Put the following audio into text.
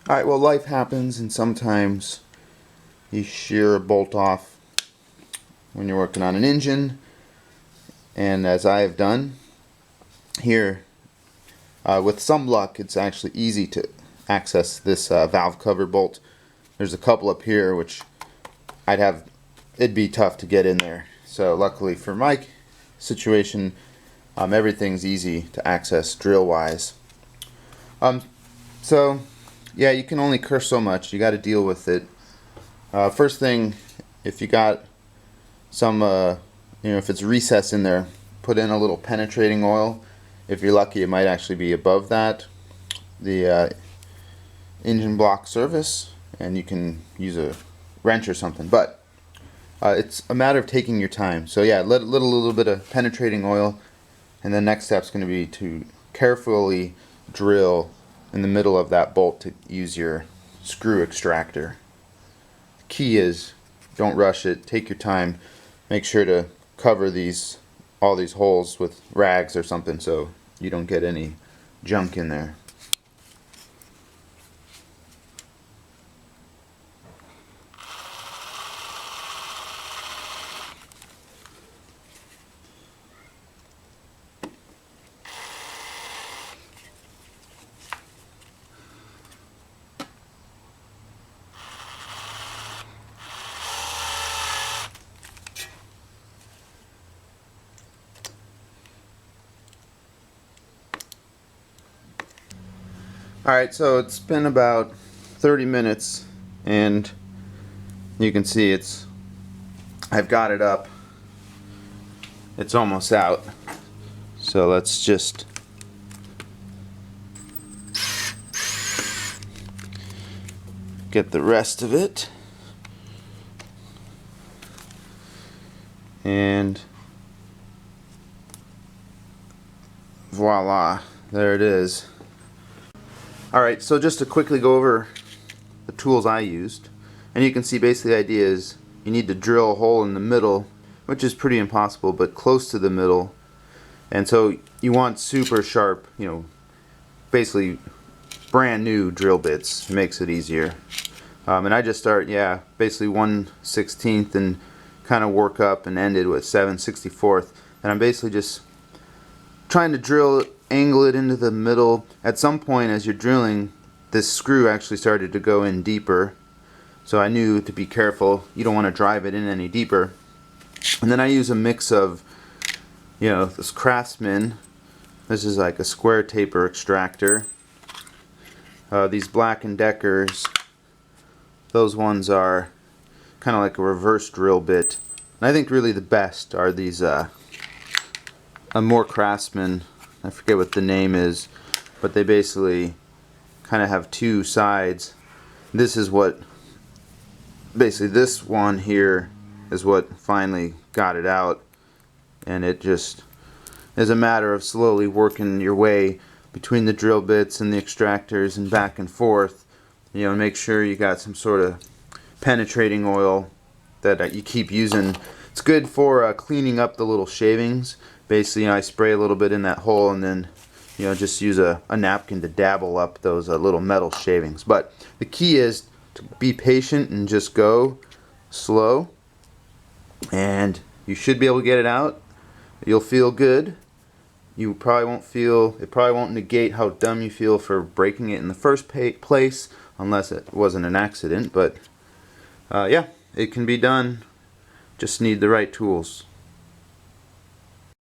Alright, well, life happens, and sometimes you shear a bolt off when you're working on an engine, and as I have done here, with some luck, it's actually easy to access this valve cover bolt. There's a couple up here which it'd be tough to get in there. So luckily for my situation, everything's easy to access drill wise. So yeah, you can only curse so much. You got to deal with it. First thing, if you got some, if it's recess in there, put in a little penetrating oil. If you're lucky, it might actually be above that, the engine block surface, and you can use a wrench or something. But it's a matter of taking your time. So yeah, let a little bit of penetrating oil, and the next step's going to be to carefully drill in the middle of that bolt to use your screw extractor. The key is, don't rush it, take your time, make sure to cover all these holes with rags or something so you don't get any junk in there. Alright, so it's been about 30 minutes and you can see I've got it up. It's almost out. So let's just get the rest of it. And voila, there it is. Alright, so just to quickly go over the tools I used, and you can see basically the idea is you need to drill a hole in the middle, which is pretty impossible, but close to the middle. And so you want super sharp, basically brand new drill bits. It makes it easier. And I just start, basically 1/16 and kind of work up and ended with 7/64. And I'm basically just trying to angle it into the middle. At some point as you're drilling, this screw actually started to go in deeper, so I knew to be careful. You don't want to drive it in any deeper. And then I use a mix of this Craftsman, this is like a square taper extractor, these Black & Deckers, those ones are kind of like a reverse drill bit, and I think really the best are these a more Craftsman, I forget what the name is, but they basically kind of have two sides. This is what, basically this one here is what finally got it out, and it just is a matter of slowly working your way between the drill bits and the extractors and back and forth, make sure you got some sort of penetrating oil that you keep using. It's good for cleaning up the little shavings. Basically, I spray a little bit in that hole and then just use a napkin to dabble up those little metal shavings. But the key is to be patient and just go slow, and you should be able to get it out. You'll feel good. It probably won't negate how dumb you feel for breaking it in the first place, unless it wasn't an accident. But yeah, it can be done. Just need the right tools.